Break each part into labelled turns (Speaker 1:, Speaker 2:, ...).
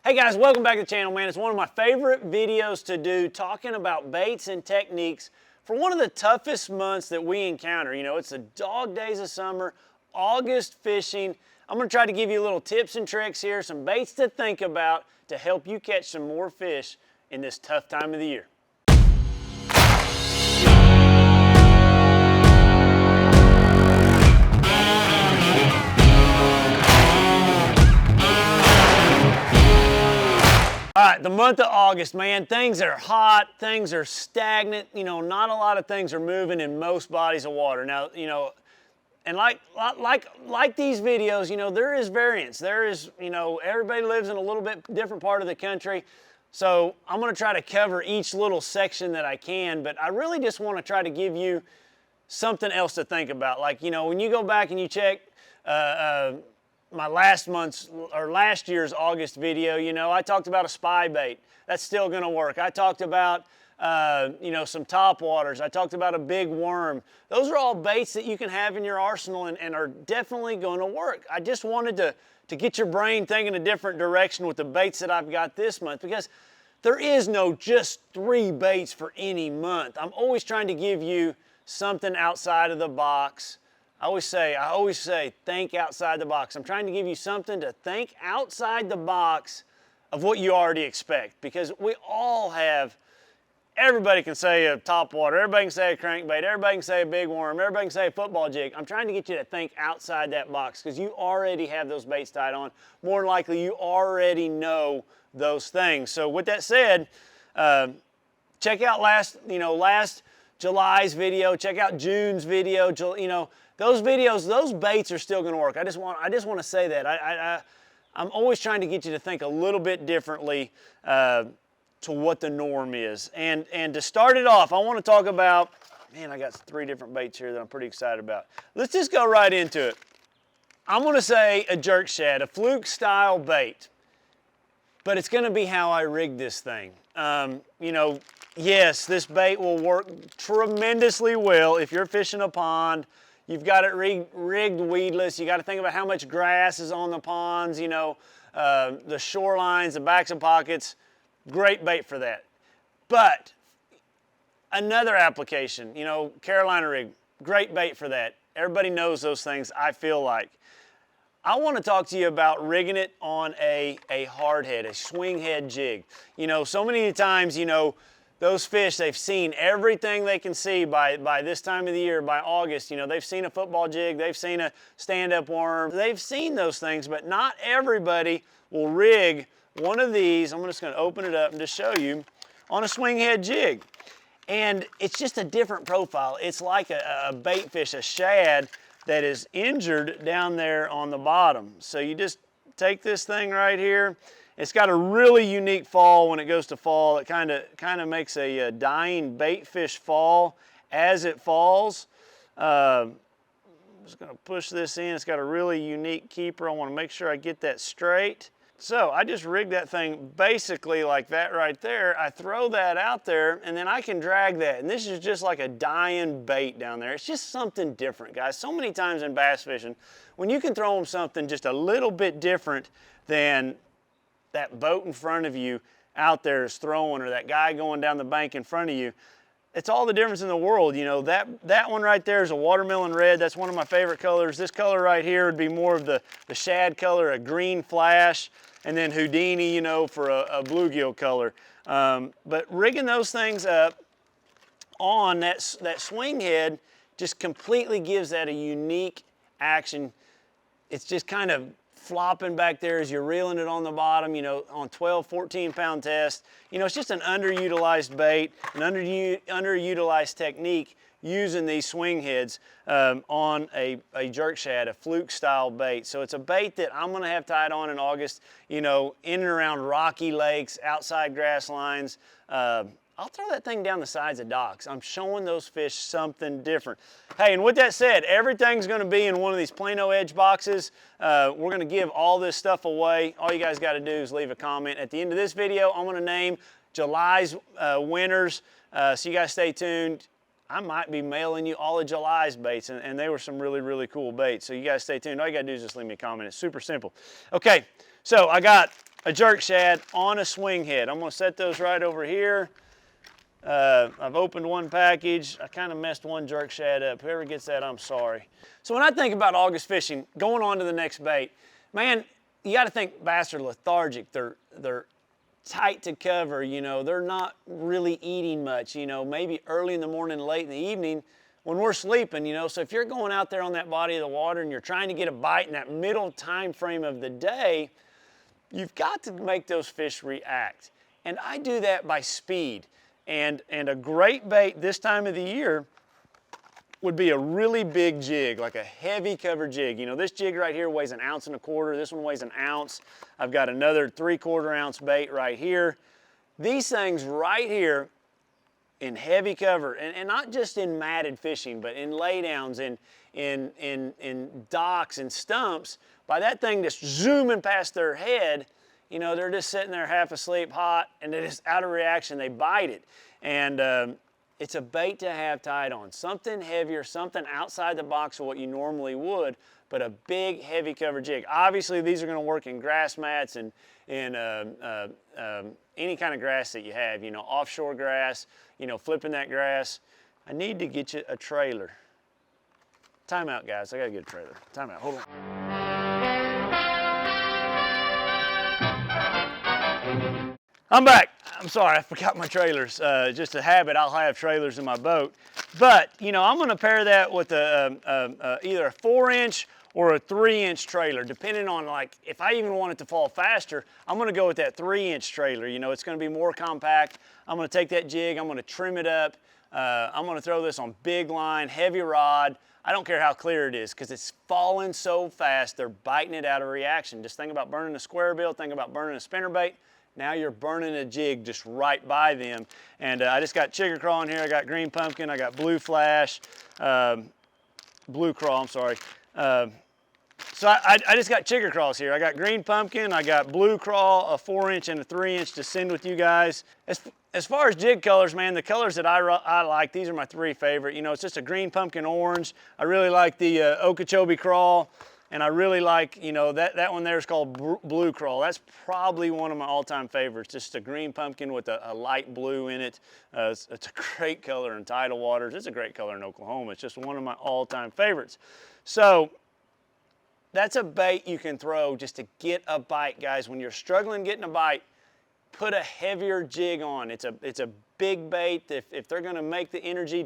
Speaker 1: Hey guys, welcome back to the channel, man. It's one of my favorite videos to do, talking about baits and techniques for one of the toughest months that we encounter. You know, it's the dog days of summer, August fishing. I'm gonna try to give you a little tips and tricks here, some baits to think about to help you catch some more fish in this tough time of the year. All right, the month of August, man, things are hot, things are stagnant, you know, not a lot of things are moving in most bodies of water. Now, you know, and like these videos, you know, there is variance. There is, you know, everybody lives in a little bit different part of the country. So I'm gonna try to cover each little section that I can, but I really just wanna try to give you something else to think about. Like, you know, when you go back and you check my last year's August video, you know, I talked about a spy bait. That's still gonna work. I talked about, you know, some top waters. I talked about a big worm. Those are all baits that you can have in your arsenal and are definitely gonna work. I just wanted to get your brain thinking a different direction with the baits that I've got this month, because there is no just 3 baits for any month. I'm always trying to give you something outside of the box. I always say, think outside the box. I'm trying to give you something to think outside the box of what you already expect, because we all have, everybody can say a top water, everybody can say a crankbait, everybody can say a big worm, everybody can say a football jig. I'm trying to get you to think outside that box, because you already have those baits tied on. More than likely, you already know those things. So with that said, check out last July's video, check out June's video, you know, those videos, those baits are still gonna work. I just want to say that. I'm always trying to get you to think a little bit differently to what the norm is. And to start it off, I wanna talk about, man, I got 3 different baits here that I'm pretty excited about. Let's just go right into it. I'm gonna say a jerk shad, a fluke style bait, but it's gonna be how I rig this thing. You know, yes, this bait will work tremendously well if you're fishing a pond. You've got it rigged weedless. You got to think about how much grass is on the ponds, you know, the shorelines, the backs of pockets. Great bait for that. But another application, you know, Carolina rig, great bait for that. Everybody knows those things, I feel like. I want to talk to you about rigging it on a hard head, a swing head jig. You know, so many times, you know, those fish, they've seen everything they can see by this time of the year, by August. You know, they've seen a football jig, they've seen a stand-up worm. They've seen those things, but not everybody will rig one of these. I'm just gonna open it up and just show you, on a swing head jig. And it's just a different profile. It's like a bait fish, a shad, that is injured down there on the bottom. So you just take this thing right here. It's got a really unique fall when it goes to fall. It kind of makes a dying bait fish fall as it falls. I'm just gonna push this in. It's got a really unique keeper. I wanna make sure I get that straight. So I just rigged that thing basically like that right there. I throw that out there and then I can drag that. And this is just like a dying bait down there. It's just something different, guys. So many times in bass fishing, when you can throw them something just a little bit different than that boat in front of you out there is throwing, or that guy going down the bank in front of you, it's all the difference in the world. You know, that one right there is a watermelon red. That's one of my favorite colors. This color right here would be more of the shad color, a green flash, and then Houdini, you know, for a bluegill color. But rigging those things up on that swing head just completely gives that a unique action. It's just kind of flopping back there as you're reeling it on the bottom, you know, on 12, 14-pound test. You know, it's just an underutilized bait, an underutilized technique using these swing heads on a jerk shad, a fluke style bait. So it's a bait that I'm gonna have tied on in August, you know, in and around rocky lakes, outside grass lines. I'll throw that thing down the sides of docks. I'm showing those fish something different. Hey, and with that said, everything's gonna be in one of these Plano Edge boxes. We're gonna give all this stuff away. All you guys gotta do is leave a comment. At the end of this video, I'm gonna name July's winners, so you guys stay tuned. I might be mailing you all of July's baits, and they were some really, really cool baits. So you guys stay tuned. All you gotta do is just leave me a comment. It's super simple. Okay, so I got a jerk shad on a swing head. I'm gonna set those right over here. I've opened one package. I kind of messed one jerk shad up. Whoever gets that, I'm sorry. So when I think about August fishing, going on to the next bait, man, you got to think bass are lethargic. They're tight to cover, you know. They're not really eating much, you know, maybe early in the morning, late in the evening when we're sleeping, you know. So if you're going out there on that body of the water and you're trying to get a bite in that middle time frame of the day, you've got to make those fish react. And I do that by speed. And a great bait this time of the year would be a really big jig, like a heavy cover jig. You know, this jig right here weighs 1.25 ounces. This one weighs 1 ounce. I've got another 3/4 ounce bait right here. These things right here in heavy cover, and not just in matted fishing, but in laydowns, in docks and stumps, by that thing just zooming past their head, you know, they're just sitting there half asleep, hot, and they're just out of reaction, they bite it. And it's a bait to have tied on. Something heavier, something outside the box of what you normally would, but a big, heavy cover jig. Obviously, these are gonna work in grass mats and in any kind of grass that you have, you know, offshore grass, you know, flipping that grass. I need to get you a trailer. Time out, guys, I gotta get a trailer. Time out, hold on. I'm back. I'm sorry, I forgot my trailers. Just a habit, I'll have trailers in my boat. But, you know, I'm gonna pair that with either a 4-inch or a 3-inch trailer, depending on, like, if I even want it to fall faster, I'm gonna go with that 3-inch trailer. You know, it's gonna be more compact. I'm gonna take that jig, I'm gonna trim it up. I'm gonna throw this on big line, heavy rod. I don't care how clear it is, because it's falling so fast, they're biting it out of reaction. Just think about burning a square bill, think about burning a spinnerbait. Now you're burning a jig just right by them. And I just got chigger craw in here, I got green pumpkin, I got blue flash, blue craw, I'm sorry. So I just got chigger craws here. I got green pumpkin, I got blue craw, a 4-inch and a 3-inch to send with you guys. As far as jig colors, man, the colors that I like, these are my 3 favorite. You know, it's just a green pumpkin orange. I really like the Okeechobee craw. And I really like, you know, that one there is called blue crawl. That's probably one of my all-time favorites. Just a green pumpkin with a light blue in it. It's a great color in tidal waters. It's a great color in Oklahoma. It's just one of my all-time favorites. So that's a bait you can throw just to get a bite, guys. When you're struggling getting a bite, put a heavier jig on. It's a big bait. If they're going to make the energy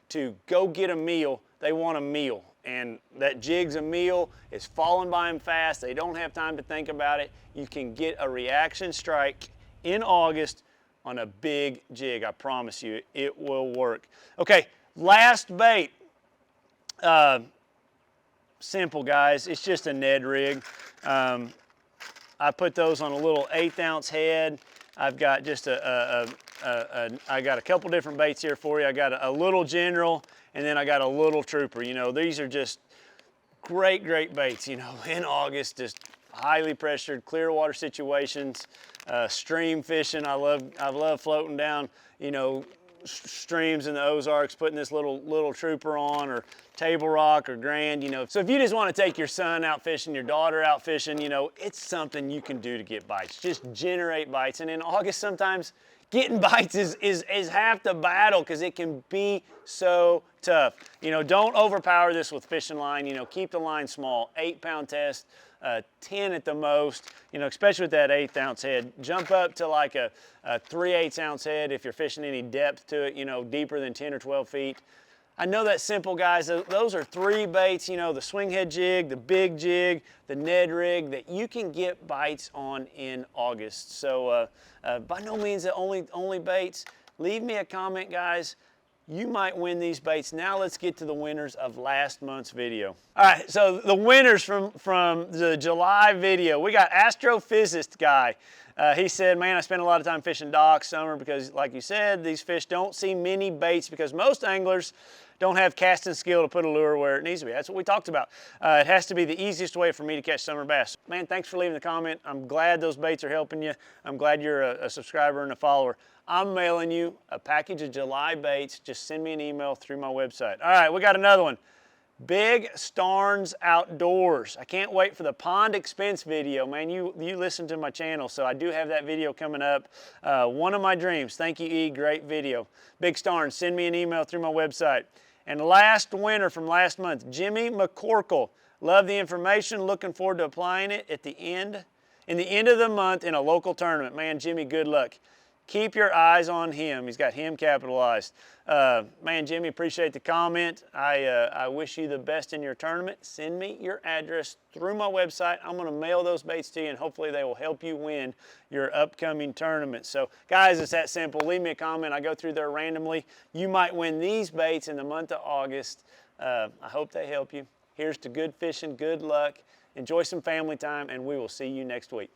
Speaker 1: to go get a meal, they want a meal. And that jig's a meal. It's falling by them fast. They don't have time to think about it. You can get a reaction strike in August on a big jig. I promise you, it will work. Okay, last bait. Simple, guys. It's just a Ned rig. I put those on a little 1/8 ounce head. I've got just I got a couple different baits here for you. I got a little general, and then I got a little trooper. You know, these are just great baits, you know, in August, just highly pressured, clear water situations, stream fishing. I love floating down, you know, streams in the Ozarks, putting this little trooper on, or Table Rock or Grand, you know. So if you just want to take your son out fishing, your daughter out fishing, you know, it's something you can do to get bites. Just generate bites. And in August, sometimes getting bites is half the battle, because it can be so tough. You know, don't overpower this with fishing line. You know, keep the line small, 8-pound test, 10 at the most, you know, especially with that 1/8 ounce head. Jump up to like a 3/8 ounce head if you're fishing any depth to it, you know, deeper than 10 or 12 feet. I know that's simple, guys. Those are 3 baits, you know, the swing head jig, the big jig, the Ned rig, that you can get bites on in August. So by no means the only baits. Leave me a comment, guys. You might win these baits. Now let's get to the winners of last month's video. All right, so the winners from the July video, we got Astrophysicist guy. He said, man, I spend a lot of time fishing docks summer because, like you said, these fish don't see many baits because most anglers don't have casting skill to put a lure where it needs to be. That's what we talked about. It has to be the easiest way for me to catch summer bass. Man, thanks for leaving the comment. I'm glad those baits are helping you. I'm glad you're a subscriber and a follower. I'm mailing you a package of July baits. Just send me an email through my website. All right, we got another one. Big Starnes Outdoors. I can't wait for the pond expense video, man. You listen to my channel, so I do have that video coming up. One of my dreams. Thank you, E. Great video. Big Starnes, send me an email through my website. And last winner from last month, Jimmy McCorkle. Love the information. Looking forward to applying it at the end of the month in a local tournament. Man, Jimmy, good luck. Keep your eyes on him. He's got him capitalized. Man, Jimmy, appreciate the comment. I wish you the best in your tournament. Send me your address through my website. I'm going to mail those baits to you, and hopefully they will help you win your upcoming tournament. So, guys, it's that simple. Leave me a comment. I go through there randomly. You might win these baits in the month of August. I hope they help you. Here's to good fishing, good luck. Enjoy some family time, and we will see you next week.